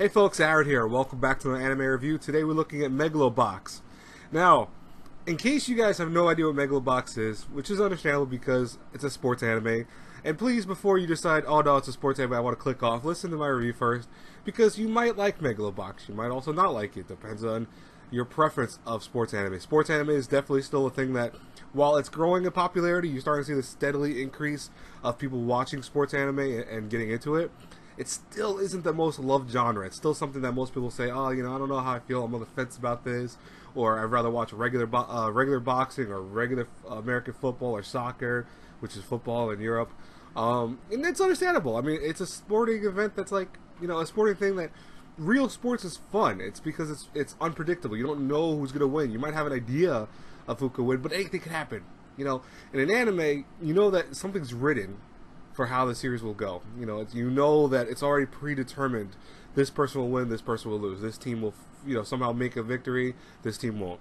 Hey folks, Aaron here. Welcome back to an anime review. Today we're looking at Megalo Box. Now, in case you guys have no idea what Megalo Box is, which is understandable because it's a sports anime, and please, before you decide, oh no, it's a sports anime, I want to click off, listen to my review first, because you might like Megalo Box. You might also not like it. Depends on your preference of sports anime. Sports anime is definitely still a thing that, while it's growing in popularity, you're starting to see the steadily increase of people watching sports anime and getting into it. It still isn't the most loved genre. It's still something that most people say, oh, I don't know how I feel. I'm on the fence about this. Or I'd rather watch regular boxing or regular American football or soccer, which is football in Europe. And it's understandable. I mean, it's a sporting event that's like, a sporting thing that real sports is fun. It's because it's unpredictable. You don't know who's going to win. You might have an idea of who could win, but anything could happen. In an anime, you know that something's written for how the series will go. You know that it's already predetermined. This person will win, this person will lose. This team will, somehow make a victory, this team won't.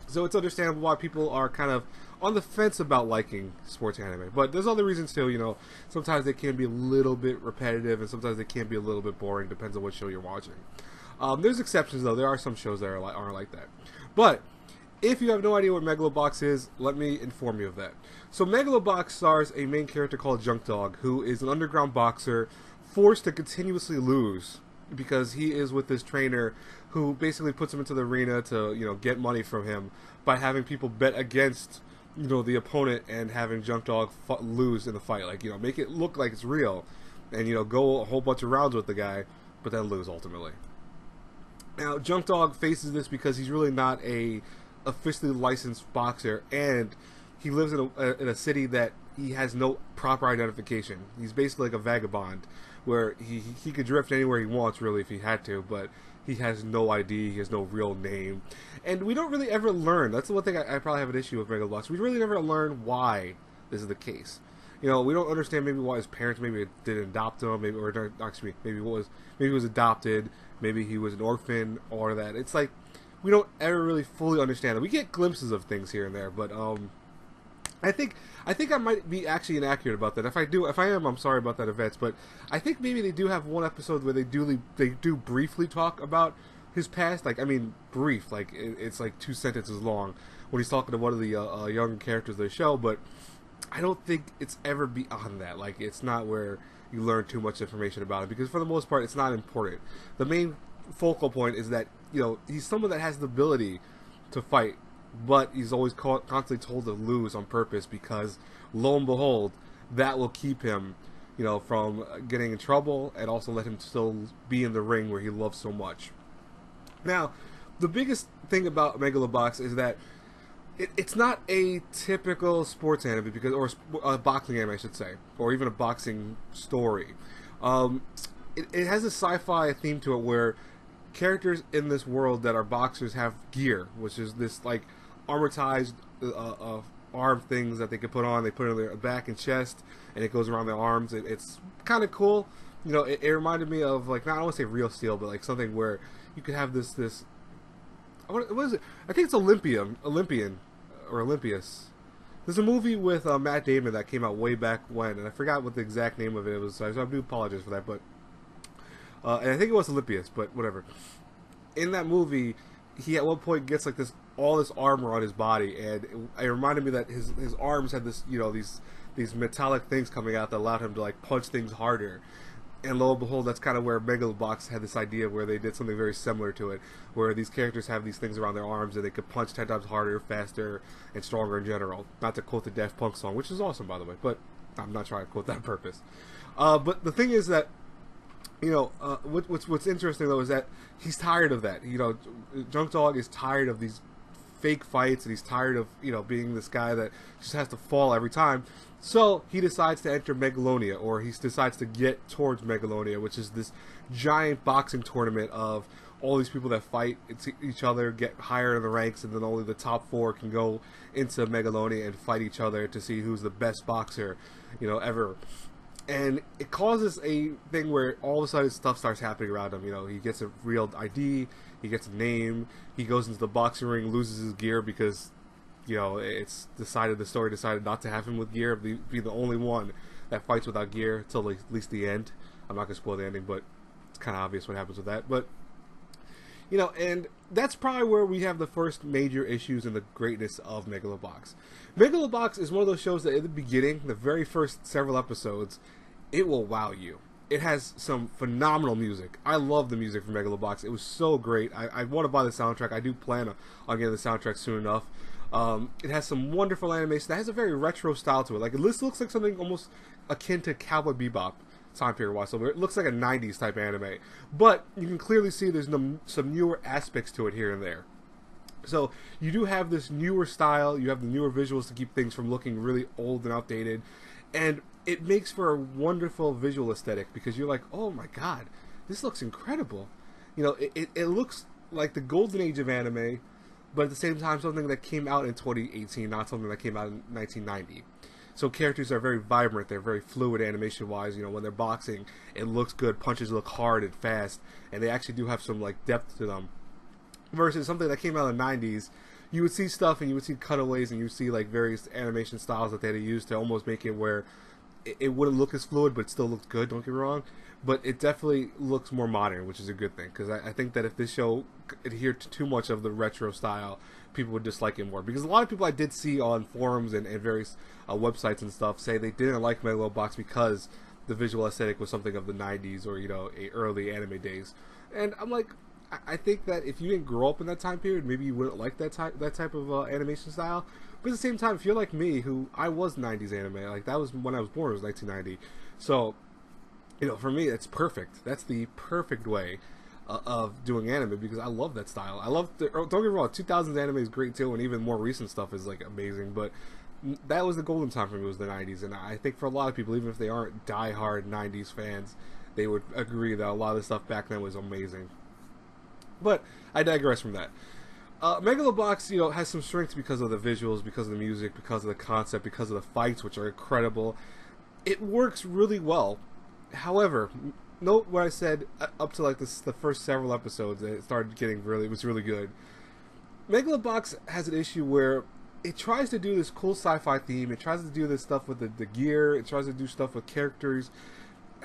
So it's understandable why people are kind of on the fence about liking sports anime. But there's other reasons too, sometimes they can be a little bit repetitive and sometimes they can be a little bit boring, depends on what show you're watching. There's exceptions though. There are some shows that aren't like that. But if you have no idea what Megalo Box is, let me inform you of that. So Megalo Box stars a main character called Junk Dog, who is an underground boxer forced to continuously lose because he is with this trainer who basically puts him into the arena to, get money from him by having people bet against, the opponent and having Junk Dog lose in the fight. Like, make it look like it's real and, go a whole bunch of rounds with the guy, but then lose ultimately. Now, Junk Dog faces this because he's really not a officially licensed boxer, and he lives in a city that he has no proper identification. He's basically like a vagabond, where he could drift anywhere he wants, really, if he had to, but he has no ID, he has no real name, and we don't really ever learn. That's the one thing I probably have an issue with Megalo Box. We really never learn why this is the case. We don't understand maybe why his parents maybe didn't adopt him, maybe he was adopted, maybe he was an orphan, or that. It's like we don't ever really fully understand it. We get glimpses of things here and there, but I think I might be actually inaccurate about that. If I am, I'm sorry about that, events. But I think maybe they do have one episode where they do briefly talk about his past. Like, I mean, brief. Like, it's like 2 sentences long when he's talking to one of the young characters of the show. But I don't think it's ever beyond that. Like, it's not where you learn too much information about him, because for the most part, it's not important. The main focal point is that he's someone that has the ability to fight, but he's always constantly told to lose on purpose, because lo and behold, that will keep him from getting in trouble, and also let him still be in the ring where he loves so much. Now, the biggest thing about Megalo Box is that it's not a typical sports anime, or a boxing anime, I should say, or even a boxing story. It has a sci-fi theme to it, where characters in this world that are boxers have gear, which is this like armorized arm things that they can put on. They put it on their back and chest, and it goes around their arms. It's kind of cool. It reminded me of, like, not, I don't want to say Real Steel, but like something where you could have this what is it? I think it's Olympian or Olympius. There's a movie with Matt Damon that came out way back when, and I forgot what the exact name of it was, so I do apologize for that, but and I think it was Olympius, but whatever. In that movie, he at one point gets like all this armor on his body, and it reminded me that his arms had this, these metallic things coming out that allowed him to like punch things harder. And lo and behold, that's kind of where Megalo Box had this idea where they did something very similar to it, where these characters have these things around their arms and they could punch 10 times harder, faster, and stronger in general. Not to quote the Daft Punk song, which is awesome, by the way, but I'm not trying to quote that on purpose. But the thing is that, what's interesting though is that he's tired of that. Junk Dog is tired of these fake fights, and he's tired of being this guy that just has to fall every time. So he decides to enter Megalonia, or he decides to get towards Megalonia, which is this giant boxing tournament of all these people that fight each other, get higher in the ranks, and then only the top 4 can go into Megalonia and fight each other to see who's the best boxer, ever. And it causes a thing where all of a sudden stuff starts happening around him. He gets a real ID, he gets a name, he goes into the boxing ring, loses his gear because, the story decided not to have him with gear, be the only one that fights without gear till at least the end. I'm not going to spoil the ending, but kind of obvious what happens with that. But you know, and that's probably where we have the first major issues in the greatness of Megalo Box. Megalo Box is one of those shows that in the beginning, the very first several episodes, it will wow you. It has some phenomenal music. I love the music from Megalo Box. It was so great. I want to buy the soundtrack. I do plan on getting the soundtrack soon enough. It has some wonderful animation. That has a very retro style to it. Like, this looks like something almost akin to Cowboy Bebop time period wise. So it looks like a 90s type anime. But you can clearly see there's some newer aspects to it here and there. So you do have this newer style. You have the newer visuals to keep things from looking really old and outdated. And it makes for a wonderful visual aesthetic because you're like, oh my god, this looks incredible. You know, it looks like the golden age of anime, but at the same time something that came out in 2018, not something that came out in 1990. So characters are very vibrant, they're very fluid animation-wise. You know, when they're boxing, it looks good, punches look hard and fast, and they actually do have some like depth to them. Versus something that came out in the 90s, you would see stuff and you would see cutaways and you would see like various animation styles that they had to use to almost make it where it wouldn't look as fluid, but it still looked good, don't get me wrong. But it definitely looks more modern, which is a good thing, because I think that if this show adhered to too much of the retro style, people would dislike it more. Because a lot of people I did see on forums and various websites and stuff say they didn't like Megalo Box because the visual aesthetic was something of the 90s or, you know, early anime days. And I'm like, I think that if you didn't grow up in that time period, maybe you wouldn't like that type of animation style. But at the same time, if you're like me, who I was 90s anime, like that was when I was born, it was 1990. So, you know, for me, it's perfect. That's the perfect way of doing anime because I love that style. I love don't get me wrong, 2000s anime is great too, and even more recent stuff is like amazing. But that was the golden time for me, was the 90s, and I think for a lot of people, even if they aren't diehard 90s fans, they would agree that a lot of the stuff back then was amazing. But I digress from that. Megalo Box, you know, has some strengths because of the visuals, because of the music, because of the concept, because of the fights, which are incredible. It works really well. However, note what I said up to like the first several episodes. It started getting it was really good. Megalo Box has an issue where it tries to do this cool sci-fi theme. It tries to do this stuff with the gear. It tries to do stuff with characters.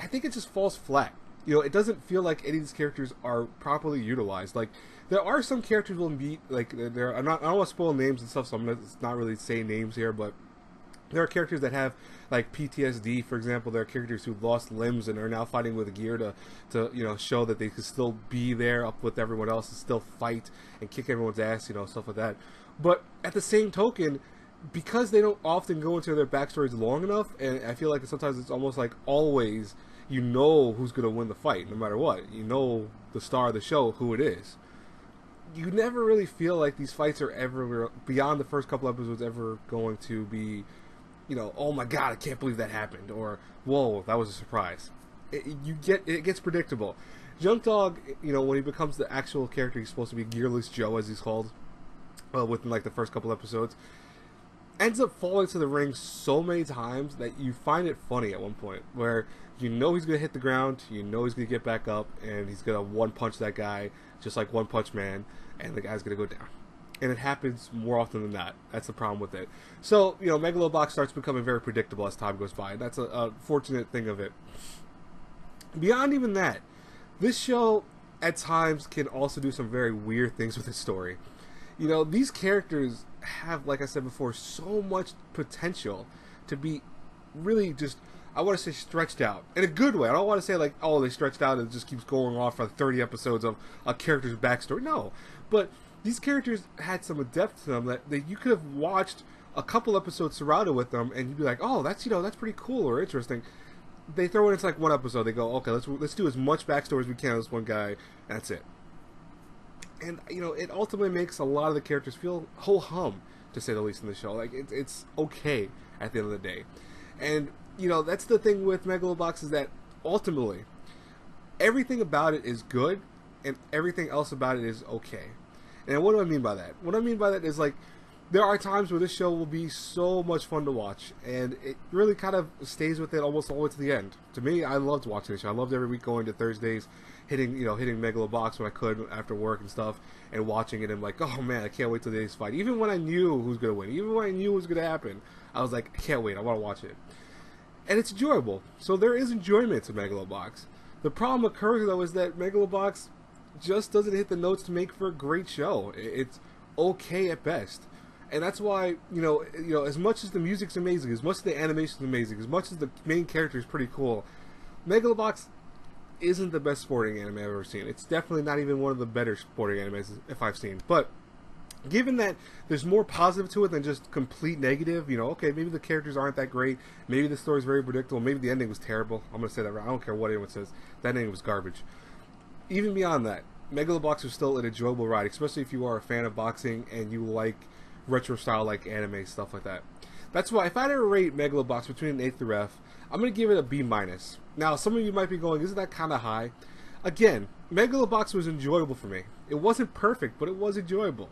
I think it just falls flat. You know, it doesn't feel like any of these characters are properly utilized. Like, there are some characters we'll meet, like, I don't want to spoil names and stuff, so I'm not really saying names here, but there are characters that have, like, PTSD, for example. There are characters who lost limbs and are now fighting with gear to you know, show that they can still be there up with everyone else and still fight and kick everyone's ass, you know, stuff like that. But at the same token, because they don't often go into their backstories long enough, and I feel like sometimes it's almost like always you know who's going to win the fight, no matter what. You know the star of the show, who it is. You never really feel like these fights are ever, beyond the first couple episodes, ever going to be, you know, oh my god, I can't believe that happened, or whoa, that was a surprise. It gets predictable. Junk Dog, you know, when he becomes the actual character he's supposed to be, Gearless Joe, as he's called, within like the first couple episodes, ends up falling to the ring so many times that you find it funny at one point, where you know he's going to hit the ground, you know he's going to get back up, and he's going to one-punch that guy, just like One Punch Man, and the guy's going to go down. And it happens more often than not. That's the problem with it. So, you know, Megalo Box starts becoming very predictable as time goes by, and that's a fortunate thing of it. Beyond even that, this show, at times, can also do some very weird things with its story. You know, these characters have, like I said before, so much potential to be really just, I want to say, stretched out in a good way. I don't want to say like, oh, they stretched out and it just keeps going on for 30 episodes of a character's backstory. No, but these characters had some depth to them that you could have watched a couple episodes surrounded with them, and you'd be like, oh, that's, you know, that's pretty cool or interesting. They throw it into like one episode. They go, okay, let's do as much backstory as we can on this one guy, and that's it. And, you know, it ultimately makes a lot of the characters feel ho-hum, to say the least, in the show. Like, it's okay at the end of the day. And, you know, that's the thing with Megalo Box, is that ultimately everything about it is good and everything else about it is okay. And what do I mean by that? What I mean by that is, like, there are times where this show will be so much fun to watch, and it really kind of stays with it almost all the way to the end. To me, I loved watching the show. I loved every week going to Thursdays, hitting Megalo Box when I could after work and stuff, and watching it, and like, oh man, I can't wait till today's fight. Even when I knew who's going to win, even when I knew what was going to happen, I was like, I can't wait, I want to watch it. And it's enjoyable. So there is enjoyment to Megalo Box. The problem occurs though is that Megalo Box just doesn't hit the notes to make for a great show. It's okay at best. And that's why, as much as the music's amazing, as much as the animation's amazing, as much as the main character is pretty cool, Megalo Box isn't the best sporting anime I've ever seen. It's definitely not even one of the better sporting animes if I've seen. But given that there's more positive to it than just complete negative, okay, maybe the characters aren't that great, maybe the story's very predictable, maybe the ending was terrible. I'm going to say that right. I don't care what anyone says. That ending was garbage. Even beyond that, Megalo Box was still an enjoyable ride, especially if you are a fan of boxing and you like retro style like anime, stuff like that. That's why if I had to rate Megalo Box between an A through F, I'm going to give it a B-. Now, some of you might be going, isn't that kind of high? Again, Megalo Box was enjoyable for me. It wasn't perfect, but it was enjoyable.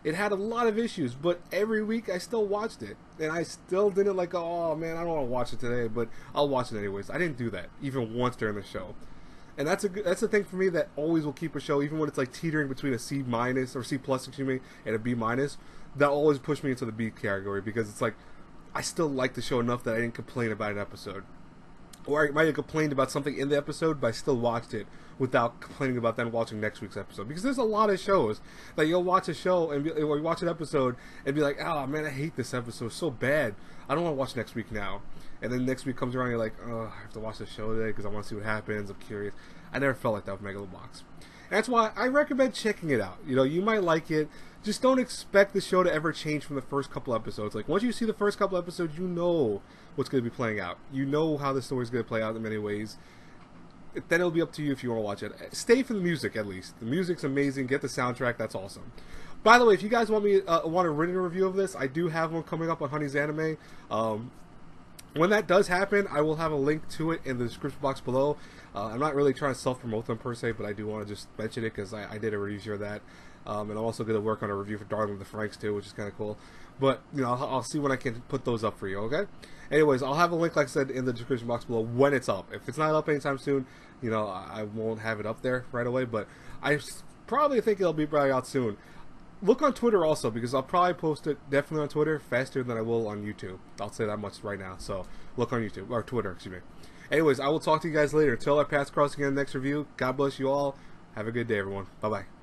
It had a lot of issues, but every week I still watched it. And I still didn't like, oh man, I don't want to watch it today, but I'll watch it anyways. I didn't do that, even once during the show. And that's the thing for me that always will keep a show, even when it's like teetering between a C- or C+, and a B-. That always pushed me into the B category, because it's like, I still like the show enough that I didn't complain about an episode. Or I might have complained about something in the episode, but I still watched it without complaining about then watching next week's episode. Because there's a lot of shows that you'll watch a show or you watch an episode and be like, oh man, I hate this episode, it's so bad. I don't want to watch next week now. And then next week comes around and you're like, oh, I have to watch the show today because I want to see what happens, I'm curious. I never felt like that with Megalo Box. And that's why I recommend checking it out. You might like it. Just don't expect the show to ever change from the first couple episodes. Like, once you see the first couple episodes, you know what's going to be playing out. You know how the story's going to play out in many ways. Then it'll be up to you if you want to watch it. Stay for the music, at least. The music's amazing. Get the soundtrack. That's awesome. By the way, if you guys want a written review of this, I do have one coming up on Honey's Anime. When that does happen, I will have a link to it in the description box below. I'm not really trying to self-promote them per se, but I do want to just mention it because I did a review of that. And I'm also going to work on a review for Darling with the Franks too, which is kind of cool. But, I'll see when I can put those up for you, okay? Anyways, I'll have a link, like I said, in the description box below when it's up. If it's not up anytime soon, I won't have it up there right away, but I probably think it'll be probably out soon. Look on Twitter also, because I'll probably post it definitely on Twitter faster than I will on YouTube. I'll say that much right now, so look on YouTube, or Twitter, excuse me. Anyways, I will talk to you guys later. Until our paths cross again in the next review, God bless you all. Have a good day, everyone. Bye-bye.